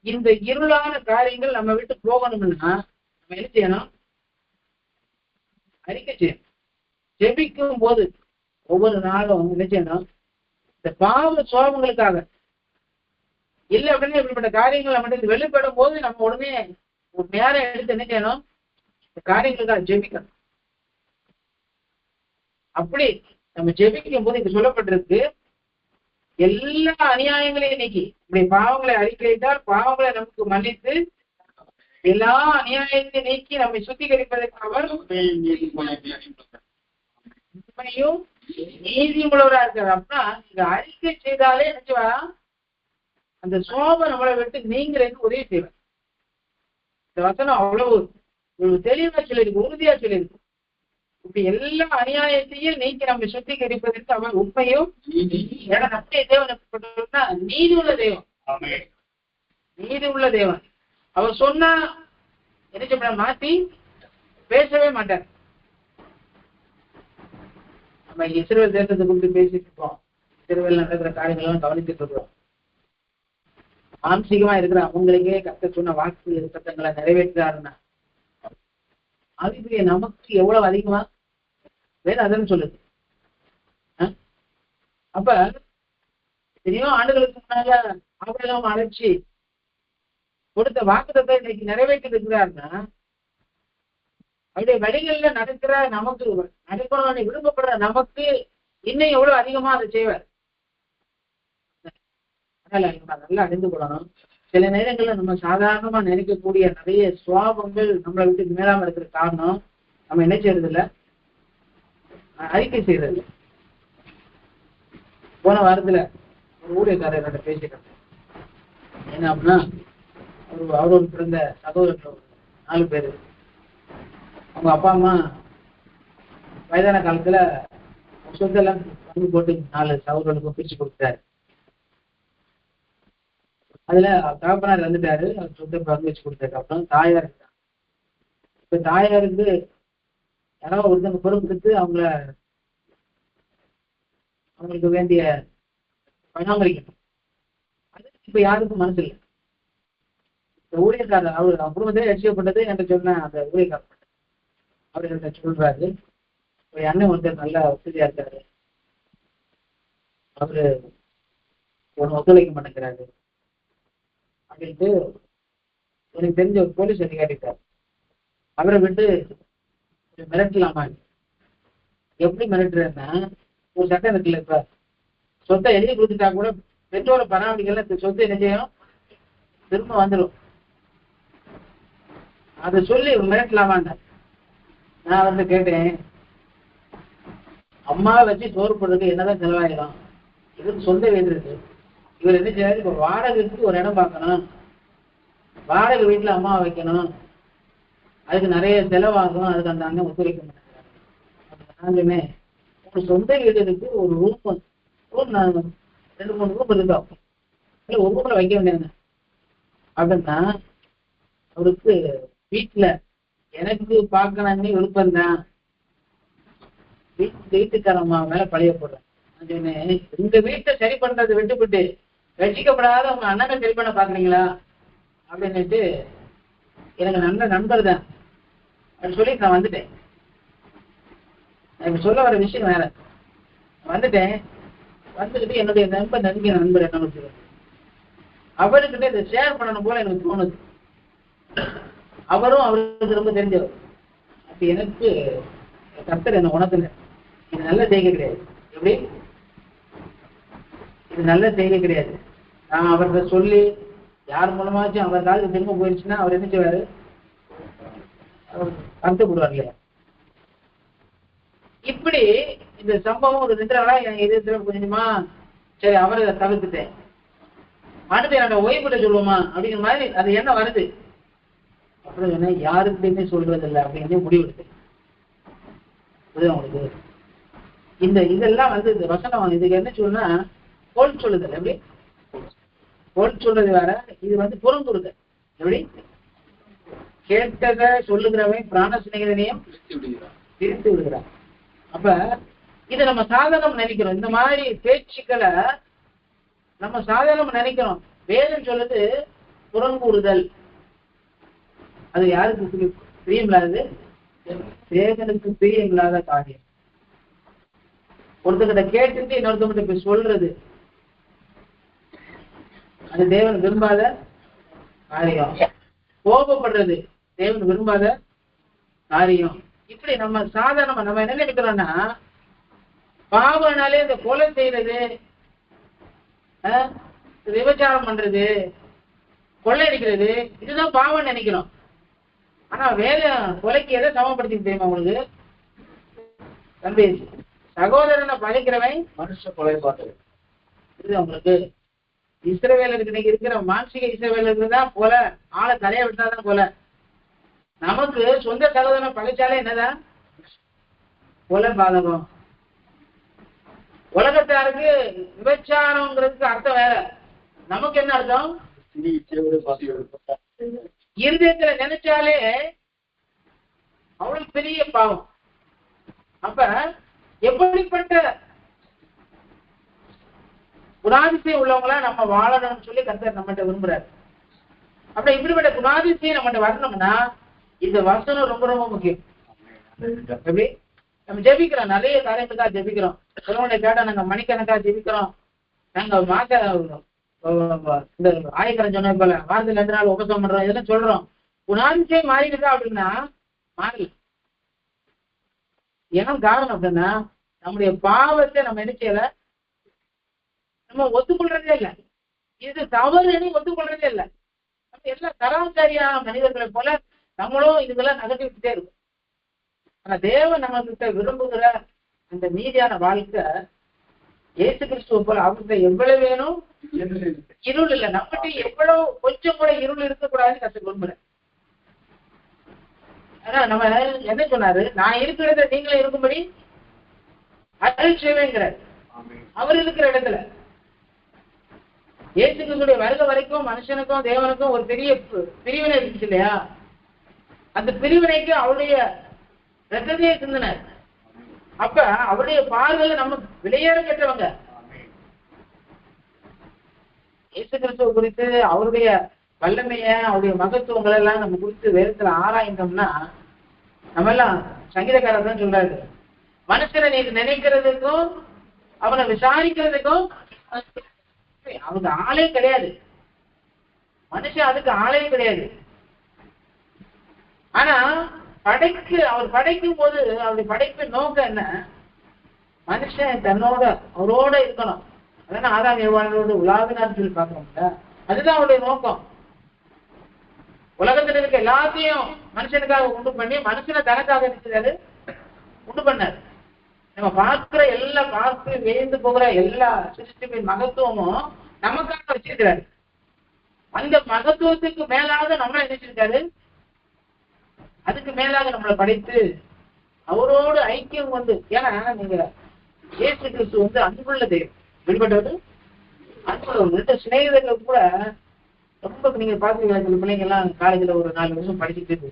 இந்த இருளான காரியங்கள் நம்ம விட்டு போகணும்னா நம்ம என்ன செய்யணும்? அறிக்கை செய்யணும். ஜெபிக்கும் போது ஒவ்வொரு நாளும் என்ன செய்யணும்? இந்த பாவ சோபங்களுக்காக இல்லை அப்படின்னு இப்படிப்பட்ட காரியங்கள் நம்ம வெளிப்படும் போது நம்ம உடனே ஒரு நேரம் எடுத்து என்ன செய்யணும்? இந்த காரியங்களுக்காக ஜெபிக்கணும். அப்படி நம்ம ஜெபிக்கும் போது இது சொல்லப்பட்டிருக்கு, எல்லா அநியாயங்களையும் நீக்கி இப்படி பாவங்களை அறிக்கையிட்டால் பாவங்களை நமக்கு மன்னித்து எல்லா அநியாயத்தையும் நீக்கி நம்மை சுத்திகரிப்பதற்கு அவர் உண்மையும் நீதியுள்ளவரா இருக்காரு. அப்படின்னா இந்த அறிக்கை செய்தாலே நினைச்சுவா அந்த சோபை நம்மளை விட்டு நீங்கிறதுக்கு உதவி செய்வார். இந்த வசனம் அவ்வளவு ஒரு தெளிவா சொல்லியிருக்கு, உறுதியா சொல்லியிருக்கு. இப்படி எல்லா அநியாயத்தையும் நீக்கி நம்ம சுத்திகரிப்பதற்கு அவர் உண்மையும் நம்முடைய தேவன் எப்படிப்பட்டவர்னா நீதி உள்ள தேவன். நீதி உள்ள தேவன். அவர் சொன்னா என்ன மாத்தி பேசவே மாட்டார். நம்ம இஸ்ரவேல் தேசத்தை குறித்து பேசிட்டு இருக்கோம், இஸ்ரவேல் நடக்கிற காரியங்கள்லாம் கவனித்துட்டு இருக்கிறோம். மாம்சீகமா இருக்கிற அவங்களுக்கே கர்த்தர் சொன்ன வாக்கு சத்தங்களை நிறைவேற்றாருன்னா ஆவிக்குரிய நமக்கு எவ்வளவு அதிகமா வேற அதன்னு சொல்லுது. அப்ப எத்தனையோ ஆண்டுகளுக்கு முன்னால ஆபிரகாம் அழைச்சி கொடுத்த வாக்குத்தத்தை இன்னைக்கு நிறைவேற்றி இருக்கிறாருன்னா அவருடைய வழிகள்ல நடக்கிற நமக்கு நடக்கணும்னு விரும்பப்படுற நமக்கு இன்னும் எவ்வளவு அதிகமா அதை செய்வார். அதனால நல்லா அறிந்து கொள்ளணும். சில நேரங்கள்ல நம்ம சாதாரணமா நினைக்கக்கூடிய நிறைய சுவாபங்கள் நம்மளை விட்டு மேலாம இருக்கிற காரணம் நம்ம என்ன செய்யறது இல்லை, அறிக்கை செய்யறது. போன வாரத்துல ஒரு ஊழியக்காரர்கிட்ட பேசிட்டோம். என்ன அப்படின்னா அவரோட பிறந்த சகோதரர்கள் 4 பேரு. அவங்க அப்பா அம்மா வயதான காலத்துல சொத்தெல்லாம் பங்கு போட்டு 4 சகோதரர்களுக்கும் பிரிச்சு கொடுத்தாரு. அதுல தகப்பனார் வந்துட்டாரு, அவர் சொத்தை பங்கு வச்சு கொடுத்ததுக்கு அப்புறம் தாயார் இருந்தாங்க. இப்ப தாயாருக்கு யாராவது ஒருத்தவங்க பொறுப்பு எடுத்து அவங்களுக்கு வேண்டிய பராமரிக்கணும். அதுக்கு இப்ப யாருக்கும் மனசு இல்லை. இந்த ஊழியக்காரர் அவர் குடும்பத்திலே ரட்சிக்கப்பட்டது என்று சொன்ன அந்த ஊழியக்காரர் அவர் என்கிட்ட சொல்றாரு, ஒரு அண்ணன் ஒருத்தர் நல்லா வசதியா இருக்காரு, அவரு ஒண்ணு ஒத்துழைக்க மாட்டேங்கிறாரு அப்படின்ட்டு எனக்கு தெரிஞ்ச ஒரு போலீஸ் அதிகாரிட்டார். அவரை விட்டு மிரட்டலாமா? எப்படி மிரட்டுறேன்னா, ஒரு சட்டம் இருக்குல்ல, இப்ப சொத்தை எழுதி கொடுத்துட்டா கூட பெற்றோரை பராமரிக்கல, இந்த சொத்து என்ன செய்யும், திரும்ப வந்துடும். அதை சொல்லி மிரட்டலாமான்னு நான் வந்து கேட்டேன். அம்மாவை வச்சு சோறு போடுறதுக்கு என்னதான் செலவாயிடும், இவருக்கு சொந்த வீடு இருக்கு, இவர் என்ன செய்யாது, இப்போ வாடகைக்கு ஒரு இடம் பார்க்கணும், வாடகை வீட்டுல அம்மாவை வைக்கணும், அதுக்கு நிறைய செலவாகும், அதுக்கு அந்த அண்ணன் ஒத்துழைக்க மாட்டேங்கிறாங்க. நான் சொன்னேன், ஒரு சொந்த வீடு இருக்கு, ஒரு ரூம் 2-3 ரூம் இருக்கா, இல்லை ஒரு ரூம்ல வைக்க வேண்டியது அப்படின்னா அவருக்கு வீட்டுல எனக்கு பார்க்கணும்னு விருப்பம்தான், வீட்டுக்காரம்மா மேல பழைய போடுறேன். நான் சொன்னேன், இந்த வீட்டை சரி பண்றதை விட்டுவிட்டு ரசிக்கப்படாத உங்க அண்ணனை சரி பண்ண பாக்குறீங்களா அப்படின்னுட்டு எனக்கு நல்ல நண்பர் தான் அப்படின்னு சொல்லி நான் வந்துட்டேன். நான் இப்ப சொல்ல வர விஷயம் வேற. வந்துட்டேன், வந்துக்கிட்டு என்னுடைய நெருங்கிய நண்பர் என்ன சொல்லுவார், அவர்கிட்ட இதை ஷேர் பண்ணணும் போல எனக்கு தோணுது. அவரும் அவருக்கு ரொம்ப தெரிஞ்சவர். அப்ப எனக்கு கர்த்தர் என்ன உணர்த்தின, இது நல்ல செய்கை கிடையாது. எப்படி இது நல்ல செய்கை கிடையாது. நான் அவர்கிட்ட சொல்லி யார் மூலமாச்சும் அவர் காலத்து திரும்ப போயிடுச்சுன்னா அவர் என்ன செய்வாரு, வருத்தப்படுவார் இல்லையா? இப்படி இந்த சம்பவம் ஒரு 2 நாளா என் எதிர்த்துல கொஞ்சமா சரி அவரை தவிர்த்துட்டேன். அடுத்து என்னோட ஓய்வுல சொல்லுவோமா அப்படிங்கிற மாதிரி அது என்ன வருது. அப்புறம் என்ன யாருக்கிட்டையுமே சொல்றது இல்லை அப்படின்னு முடிவெடுத்தேன். புரியுது உங்களுக்கு? இதெல்லாம் வந்து இந்த வசனம் இதுக்கு என்ன சொல்லுன்னா கோல் சொல்லுதல். எப்படி கோல் சொல்றது வேற, இது வந்து புறங்குறுதல். எப்படி கேட்டதை சொல்லுகிறவன் பிராண சிநேகிதனையும் பிரித்து விடுகிறான். அப்ப இதை நம்ம சாதாரணம் நினைக்கிறோம். இந்த மாதிரி பேச்சுக்களை நம்ம சாதாரணம் நினைக்கிறோம். வேதம் சொல்லுது புறங்கூறுதல். அது யாருக்கு பிரியமில்லாதது? தேவனுக்கு பிரியமில்லாத காரியம். ஒருத்தர்கிட்ட கேட்டுட்டு இன்னொருத்தவங்கிட்ட போய் சொல்றது, அது தேவன் விரும்பாத காரியம். கோபப்படுறது தேவன் விரும்பாத காரியம். இப்படி நம்ம சாதாரணமா நம்ம என்ன நினைக்கிறோம்னா, பாவனாலே இந்த கொலை செய்யறது, விபச்சாரம் பண்றது, கொள்ளையடிக்கிறது, இதுதான் பாவம் நினைக்கிறோம். ஆனா வேற கொலைக்கு எதை சமப்படுத்தி தெரியுமா உங்களுக்கு? தம்பி, சகோதரனை பகைக்கிறவன் மனுஷ கொலை பார்த்து இது உங்களுக்கு. இஸ்ரவேலருக்கு இன்னைக்கு இருக்கிற மானசீக இஸ்ரவேலருக்கு தான் கொலை, ஆளை தலையை விட்டாதான் கொலை. நமக்கு சொந்த சகோதரனை பகைச்சாலே என்னதான் கொலை பாதகம். உலகத்தாருக்கு விபச்சாரம்ங்கிறதுக்கு அர்த்தம் வேற, நமக்கு என்ன அர்த்தம்? இருதயத்துல நினைச்சாலே அவ்வளவு பெரிய பாவம். அப்ப எப்படிப்பட்ட குணாதிசயம் உள்ளவங்களா நம்ம வாழணும்னு சொல்லி கர்த்தர் நம்மகிட்ட விரும்புறாரு. அப்ப இப்படிப்பட்ட குணாதிசயம் நம்மகிட்ட வரணும்னா இந்த வசனம் ரொம்ப ரொம்ப முக்கியம். எப்படி நம்ம ஜெபிக்கிறோம், நிறைய காரியத்துக்காக ஜெபிக்கிறோம். சிலவனை கேட்டா நாங்க மணிக்கணக்காக ஜெபிக்கிறோம். நாங்க மாச இந்த ஆயக்கரன் சொன்ன போல வாரத்துல 2 நாள் உபசம் பண்றோம், இதெல்லாம் சொல்றோம். குணாதிசயம் மாறிடுதா அப்படின்னா மாறல. ஏன்னா காரணம் அப்படின்னா நம்முடைய பாவத்தை நம்ம என்ன செய்யல, நம்ம ஒத்துக்கொள்றதே இல்லை. இது தவறுன்னு ஒத்துக்கொள்றதே இல்லை. நம்ம எல்லாம் சராசரியான மனிதர்களை போல நம்மளும் இதுக்கெல்லாம் நகர்த்திக்கிட்டே இருக்கும். ஆனா தேவன் நம்ம கிட்ட விரும்புகிற அந்த நீதியான வாழ்க்கை இயேசு கிறிஸ்துவ போல அவர்கிட்ட எவ்வளவு வேணும், இருள் இல்லை. நம்மகிட்ட எவ்வளவு கொஞ்சம் கூட இருள் இருக்கக்கூடாதுன்னு கற்று விரும்புறேன். ஆனா நம்ம என்ன சொன்னாரு, நான் இருக்கிற இடத்துல நீங்களும் இருக்கும்படி அருள் செய்வேங்கிறார். அவர் இருக்கிற இடத்துல இயேசு கிறிஸ்துடைய வருகை வரைக்கும் மனுஷனுக்கும் தேவனுக்கும் ஒரு பெரிய பிரிவினை இருந்துச்சு இல்லையா? அந்த பிரிவினைக்கு அவருடைய ரத்தத்தையே சிந்தினார். அப்ப அவருடைய பார்வையில நம்ம விலையேற பெற்றவங்க. இயேசு கிறிஸ்துவ குறித்து அவருடைய வல்லமைய அவருடைய மகத்துவங்கள் எல்லாம் நம்ம குறித்து வேதத்துல ஆராய்ந்தோம்னா நம்ம எல்லாம் சங்கீதக்காரர் தான் சொல்றாரு, மனுஷனை நீங்க நினைக்கிறதுக்கும் அவனை விசாரிக்கிறதுக்கும் அவனுக்கு ஆளே கிடையாது. மனுஷன் அதுக்கு ஆளே கிடையாது. ஆனா அவர் படைக்கும் போது அவருடைய படைப்பின் நோக்கம் என்ன? மனுஷன் தன்னோட அவரோட இருக்கணும். அதான ஆதாம் ஏவாளோட உலாவினான்னு சொல்லி பார்க்கணும்ல, அதுதான் அவருடைய நோக்கம். உலகத்துல இருக்க எல்லாத்தையும் மனுஷனுக்காக உண்டு பண்ணி மனுஷனை தனக்காக இருக்கிறாரு உண்டு பண்ணாரு. நம்ம பார்க்கிற எல்லாம் பார்த்து வேந்து போகிற எல்லா சிருஷ்டிப்பின் மகத்துவமும் நமக்காக வச்சிருக்கிறாரு. அந்த மகத்துவத்துக்கு மேலாக நம்மளை நினைச்சிருக்காரு. அதுக்கு மேலாக நம்மளை படைத்து அவரோடு ஐக்கியம் கொண்டு, ஏன்னா நீங்க இயேசு கிறிஸ்து வந்து அன்புள்ள தெய்வம், வெளிப்பட்டது அன்புள்ள சிநேகிதர்கள் கூட ரொம்ப நீங்க பாத்தீங்கன்னா சில பிள்ளைங்க எல்லாம் காலேஜ்ல ஒரு 4 வருஷம் படிச்சுட்டு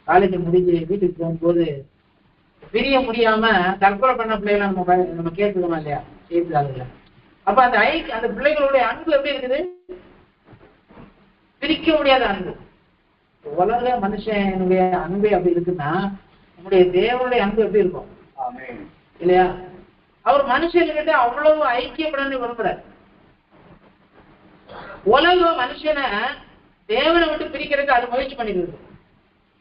காலேஜ் முடிஞ்சு வீட்டுக்கு போகும்போது பிரிய முடியாம தற்கொலை பண்ண பிள்ளைகளை நம்ம கேட்டுக்கோமா இல்லையா செய்தியாளர்கள? அப்ப அந்த பிள்ளைகளுடைய அன்பு எப்படி இருக்குது? பிரிக்க முடியாத அன்பு. உலக மனுஷனுடைய அன்பு அப்படி இருக்குன்னா நம்முடைய தேவனுடைய அன்பு எப்படி இருக்கும் இல்லையா? அவர் மனுஷன்கிட்ட அவ்வளவு ஐக்கியப்படணும்னு விரும்புறாரு. உலக மனுஷனை தேவனை விட்டு பிரிக்கிறதுக்கு அது முயற்சி பண்ணிடுது.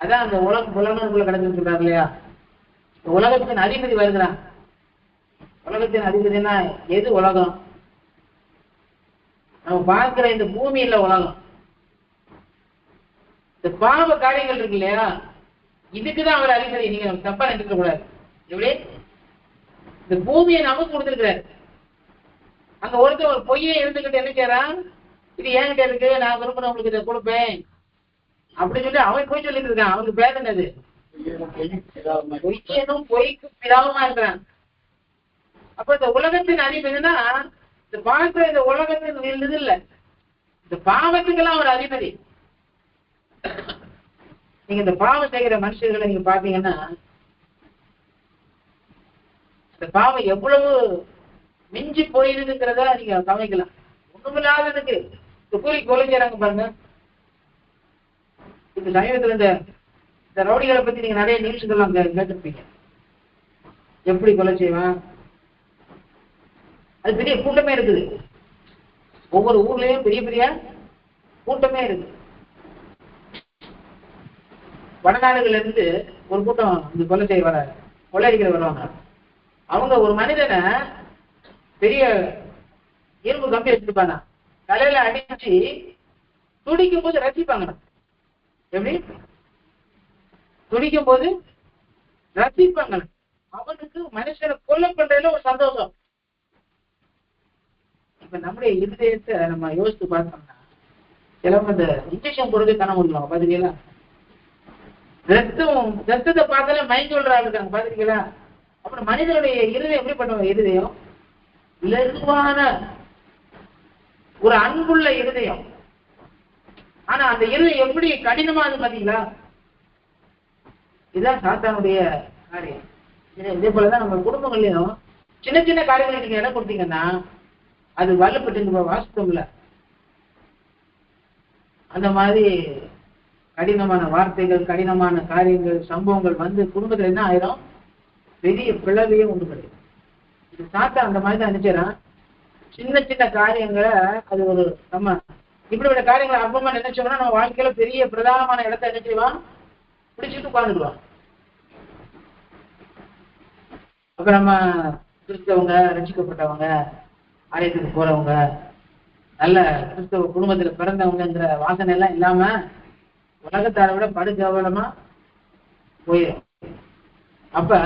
அதான் அந்த உலகத்துக்குள்ள கிடக்குன்னு சொல்றாரு இல்லையா? உலகத்தின் அதிபதி வருகிறான். உலகத்தின் அதிபதினா எது உலகம்? நம்ம பார்க்கிற இந்த பூமியில உலகம். இந்த பாவ காரியங்கள் இருக்கு இல்லையா, இதுக்குதான் அவர் அதிபதி. நீங்க தப்பா நினைக்க கூடாது. எப்படி இந்த பூமியை நமக்கு கொடுத்துருக்கிறாரு. அங்க ஒருத்தர் ஒரு பொய்யை இருந்துகிட்டு என்ன செய்யறான், இது ஏன்கிட்ட இருக்கு, நான் விரும்பினவங்களுக்கு இதை கொடுப்பேன் அப்படின்னு சொல்லி அவன் போய் சொல்லிட்டு இருக்கான். அவனுக்கு பேர் என்னது? பொய்யனும் பொய்க்கு பிதாவுமா இருக்கிறான். அப்ப இந்த உலகத்தின் அதிபதினா இந்த பார்க்கிற இந்த உலகத்தின் இது இல்ல, இந்த பாவத்துக்கெல்லாம் ஒரு அதிபதி. நீங்க இந்த பாவம் செய்கிற மனுஷர்களை நீங்க பாத்தீங்கன்னா இந்த பாவம் எவ்வளவு மிஞ்சி போயிருதுங்கிறத நீங்க கவனிக்கலாம். ஒண்ணுமில்லாததுக்கு இந்த கூலி கொலை செய்யறாங்க பாருங்க. இந்த சமீபத்துல இந்த ரவுடிகளை பத்தி நீங்க நிறைய நியூஸ்கள்லாம் கேட்டிருப்பீங்க. எப்படி கொலை செய்வான், அது பெரிய கூட்டமே இருக்குது. ஒவ்வொரு ஊர்லயும் பெரிய பெரிய கூட்டமே இருக்கு. வடநாடுகள்ல இருந்து ஒரு கூட்டம் இந்த கொலை செய்ய வர கொள்ளையடிக்கிற வருவாங்க. அவங்க ஒரு மனிதனை பெரிய இரும்பு கம்பி வச்சிருப்பாங்க, தலையில அடிச்சு துடிக்கும் போது ரசிப்பாங்க. எப்படி துடிக்கும் போது ரசிப்பாங்க. அவனுக்கு மனுஷனை கொலை பண்றதுல ஒரு சந்தோஷம். இப்ப நம்முடைய இருதயத்தை நம்ம யோசித்து பார்த்தோம்னா சிலவங்க இந்த இன்ஜெக்ஷன் போடுறது கனவு விடுவாங்க பாத்தீங்களா. ரத்தத்தை பார்த்தாலே மயங்கி விடுறா இருக்காங்க பாத்தீங்களா. அப்புறம் மனிதனுடைய இருதயம் எப்படி பண்ணுவாங்க, இருதயம் இலகுவான ஒரு அன்புள்ள இருதயம். ஆனா அந்த இருதயம் எப்படி கடினமா அது பாத்தீங்களா. இதுதான் சாத்தானுடைய காரியம். இதே போலதான் நம்ம குடும்பங்கள்லயும் சின்ன சின்ன காரியங்களை நீங்க இடம் கொடுத்தீங்கன்னா அது வலுப்பட்டு வாசித்தோம் இல்ல, அந்த மாதிரி கடினமான வார்த்தைகள், கடினமான காரியங்கள், சம்பவங்கள் வந்து குடும்பத்துல என்ன ஆயிரும், பெரிய பிளவையே உண்டு கிடையாது. இது சாத்தா அந்த மாதிரி தான் நினைச்சான். சின்ன சின்ன காரியங்களை அது ஒரு நம்ம இப்படிப்பட்ட காரியங்களை அற்பமா நினைச்சோம்னா நம்ம வாழ்க்கையில பெரிய பிரதானமான இடத்தை நினைச்சிருவான், பிடிச்சிட்டு உட்கார்ந்துடுவான். அப்ப நம்ம கிறிஸ்தவங்க, ரட்சிக்கப்பட்டவங்க, ஆலயத்துக்கு போறவங்க, நல்ல கிறிஸ்தவ குடும்பத்துல பிறந்தவங்கிற வாசனை எல்லாம் இல்லாம உலகத்தாரை விட படுகவலமா போயிடும். அப்ப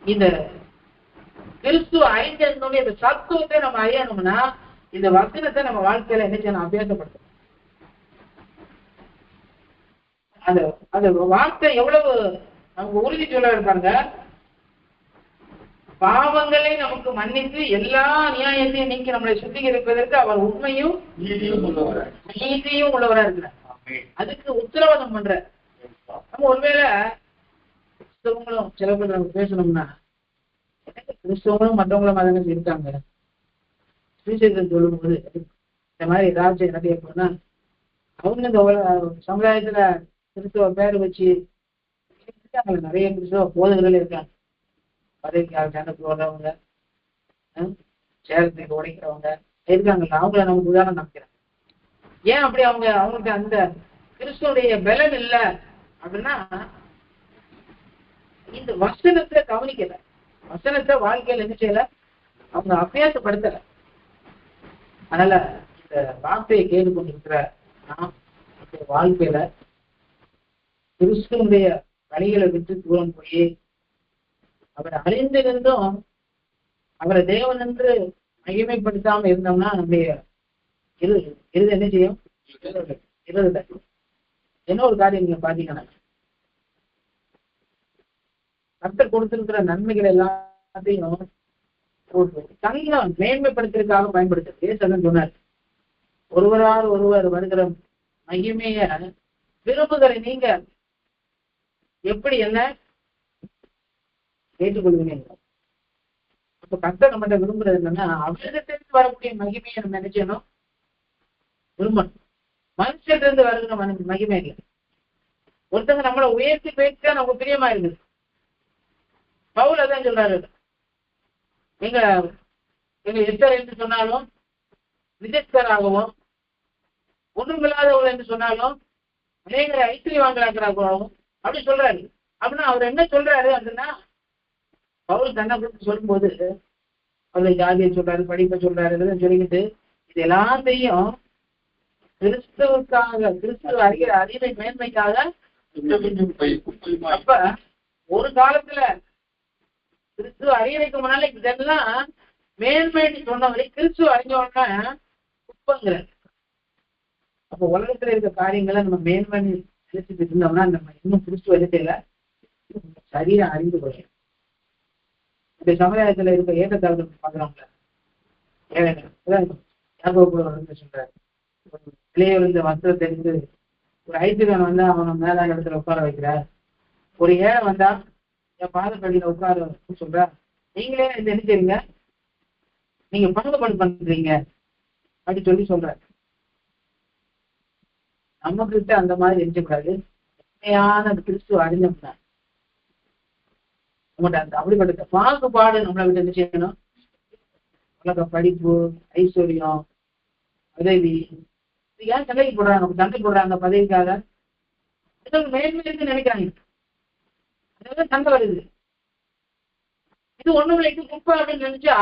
இந்த கிறிஸ்துவ அறிஞர்களுடைய இந்த சத்துவத்தை நம்ம அறியணும்னா இந்த வசனத்தை நம்ம வாழ்க்கையில என்ன செய்யணும், அபியாசப்படுத்தணும். அந்த அந்த வார்த்தை எவ்வளவு நமக்கு உறுதி சொல்ல இருப்பாங்க. பாவங்களை நமக்கு மன்னித்து எல்லா நியாயத்தையும் நீக்கி நம்மளை சுத்திகரிப்பதற்கு அவர் உண்மையும் நீதியும் உள்ளவரா இருக்கிறார். அதுக்கு உத்தரவாதம் பண்ற. நம்ம ஒருவேளை கிறிஸ்தவங்களும் சில பேர் நம்ம பேசணும்னா கிறிஸ்தவங்களும் மற்றவங்களும் அதனால இருக்காங்க. சுவிசேஷம் சொல்லும் போது இந்த மாதிரி ஏதாச்சும் நிறைய போனா அவங்க இந்த சமுதாயத்துல கிறிஸ்தவ பேர் வச்சு இருக்காங்க. நிறைய கிறிஸ்தவ போதகர்கள் இருக்காங்க. பதவிக்காக சண்டை போடுறவங்க, சேரத்துக்கு உடைக்கிறவங்க இருக்காங்கல்ல, அவங்கள நமக்கு உதாரணம் நம்பிக்கிறாங்க. ஏன் அப்படி அவங்களுக்கு அந்த கிறிஸ்துவனுடைய பலன் இல்லை அப்படின்னா இந்த வசனத்தை கவனிக்கல, வசனத்தை வாழ்க்கையில என்ன செய்யல, அவங்க அபியாசப்படுத்தல. அதனால இந்த வார்த்தையை கேட்டுக்கொண்டிருக்கிற நாம் வாழ்க்கையில கிறிஸ்துவனுடைய வழிகளை விட்டு தூரம் போய் அவரை அறிந்திருந்தும் அவரை தேவன் என்று மகிமைப்படுத்தாம இருந்தோம்னா நம்முடைய இருது என்ன செய்யும், இருது. என்ன ஒரு காரியம் நீங்க பாத்தீங்கன்னா கர்த்தர் கொடுத்திருக்கிற நன்மைகள் எல்லாத்தையும் தங்களை மேன்மைப்படுத்துறதுக்காக பயன்படுத்த சொன்னார். ஒருவரால் ஒருவர் வருகிற மகிமைய விரும்புகிற நீங்க எப்படி என்ன ஏற்றுக்கொள்வீங்க. அப்ப கர்த்தர் நம்மகிட்ட விரும்புறது என்னன்னா அவர்கிட்ட வரக்கூடிய மகிமையை நம்ம நினைச்சணும் விரும்பணும். மனுஷத்துல இருந்து வருகிற மகிமை இல்லை. ஒருத்தங்க நம்மளை உயர்த்தி பேசிட்டா நமக்கு பிரியமா இருக்குது. பவுல் அதான் சொல்றாரு, எங்க எஸ்தர் என்று சொன்னாலும் விஜயஸ்தராகவும் ஒன்றுமில்லாதவர்கள் என்று சொன்னாலும் அநேக ஐஸ்வர்யவான்களாகவும் அப்படி சொல்றாரு. அப்படின்னா அவர் என்ன சொல்றாரு அப்படின்னா பவுல் தன்னை குறித்து சொல்லும்போது அவருடைய ஜாதியை சொல்றாரு, படிப்பை சொல்றாரு, சொல்லிக்கிட்டு இது எல்லாத்தையும் கிறிஸ்துவுக்காக, கிறிஸ்துவ அறிவை மேன்மைக்காக. அப்ப ஒரு காலத்துல கிறிஸ்துவ அறியறைக்கு முன்னால இதெல்லாம் மேன்மைன்னு சொன்னவரை கிறிஸ்துவ அறிஞ்சவன குப்பங்கிற. அப்ப உலகத்துல இருக்க காரியங்களை நம்ம மேன்மை நினைச்சிட்டு இருந்தோம்னா நம்ம இன்னும் கிறிஸ்துவ அறிக்கையில சரியா அறிந்து கொள்ளணும். இந்த சமுதாயத்துல இருக்க ஏற்றத்தாழ்வு பாக்குறாங்களே ஏழைகள் யாக்கோபு சொல்றாரு, வெளியே விழுந்த வஸ்திரத்தை எடுத்து ஒரு ஐஸ்வர்யன் வந்தா அவனை மேலான இடத்துல உட்கார வைக்கிறார், ஒரு ஏழை வந்தா என் பாதப்படியில உட்கார சொல்ற, நீங்களே இந்த என்ன செய்றீங்க, நீங்க பங்குபடு பண்றீங்க அப்படின்னு சொல்லி சொல்ற. நம்ம கிட்ட அந்த மாதிரி எரிஞ்சக்கூடாது. உண்மையான கிறிஸ்துவ அறிஞ்சோம்னா நம்மகிட்ட அந்த அப்படிப்பட்ட பாகுபாடு நம்மளை விட்டு என்ன செய்யணும், உலக படிப்பு, ஐஸ்வர்யம், பதவி, இது ஏன் சண்டைக்கு போடுறாங்க, சண்டை போடுறாங்க பதவிக்காக, மேன்மை இருக்குன்னு நினைக்கிறாங்க, அதனால சண்டை வருது. இது ஒண்ணுமில்லை, இது குப்பை அப்படின்னு நினைச்சா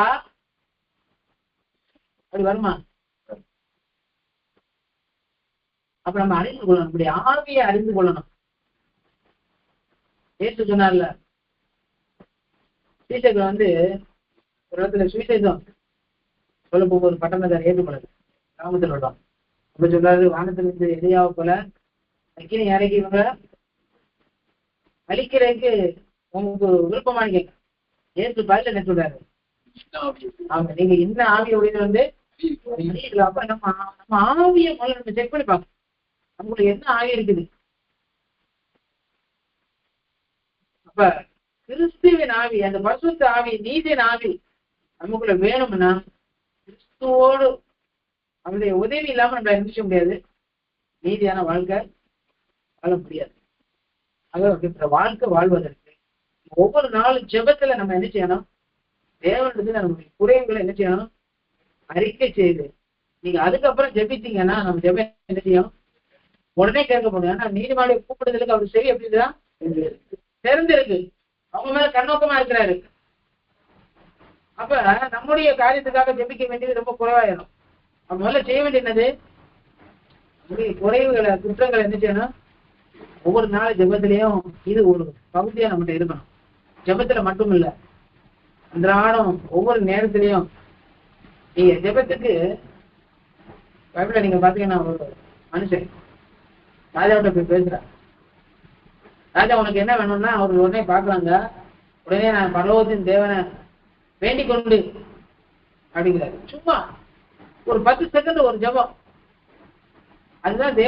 அப்படி வருமா? அப்ப நம்ம அறிந்து கொள்ளணும், இப்படி ஆவியை அறிந்து கொள்ளணும். ஏசு சொன்னார்ல, சீசர்கள் வந்து ஒரு இடத்துல சுவிசேஷம் சொல்ல போகும்போது பட்டணத்தார் ஏற்றுக்கொள்ளது, கிராமத்தில் விட்டோம். அப்ப சொல்றாரு, வானத்திலிருந்து எதையாவை போல அக்கினி இறக்கி இவங்க அழிக்கிறதுக்கு உங்களுக்கு விருப்பமான கேட்க. ஏற்று பதில் என்ன சொல்றாரு, அவங்க நீங்க என்ன ஆவியை உடையது வந்து அப்ப நம்ம ஆவியை முதல்ல நம்ம செக் பண்ணி பார்க்கணும், நம்மளுக்கு என்ன ஆவி இருக்குது. அப்ப கிறிஸ்துவின் ஆவி, அந்த பரிசுத்த ஆவி, நீதியின் ஆவி நமக்குள்ள வேணும்னா கிறிஸ்துவோடு அவருடைய உதவி இல்லாம நம்மள நினைச்ச முடியாது, நீதியான வாழ்க்கை வாழ முடியாது. ஆக வாழ்க்கை வாழ்வதற்கு ஒவ்வொரு நாளும் ஜெபத்துல நம்ம என்ன செய்யணும், தேவனுக்கு நம்முடைய குறைவுகளை என்ன செய்யணும், அறிக்கை செய்து நீங்க அதுக்கப்புறம் ஜெபித்தீங்கன்னா நம்ம ஜெபம் என்ன செய்யும், உடனே கேட்கப்படும். ஏன்னா நீதிமானுடைய கூப்பிடுதலுக்கு அவர் சரி அப்படிதான் தெரிஞ்சிருக்கு, அவங்க மேல கண்ணோக்கமா இருக்கிறாரு. அப்ப நம்முடைய காரியத்துக்காக ஜெபிக்க வேண்டியது ரொம்ப குறைவாயிடும். நம்ம முதல்ல செய்ய வேண்டியது என்னது, நம்முடைய குறைவுகளை, குற்றங்களை என்ன செய்யணும், ஒவ்வொரு நாள் ஜெபத்திலையும் இது ஒரு பகுதியா நம்மகிட்ட இருக்கணும். ஜெபத்துல மட்டும் இல்ல, அன்றாடம் ஒவ்வொரு நேரத்திலையும் நீங்க ஜெபத்துக்கு பைபிள்ல நீங்க பாத்தீங்கன்னா ஒரு மனுஷன் ராஜாவிட்ட போய் பேசுற, ராஜா உனக்கு என்ன வேணும்னா அவர் உடனே பாக்குறாங்க, உடனே நான் பரலோகத்தின் தேவனை வேண்டிக் கொண்டு அப்படிங்கிறாரு. சும்மா ஒரு 10 செகண்ட் ஒரு ஜெபம், அதுதான் தேவ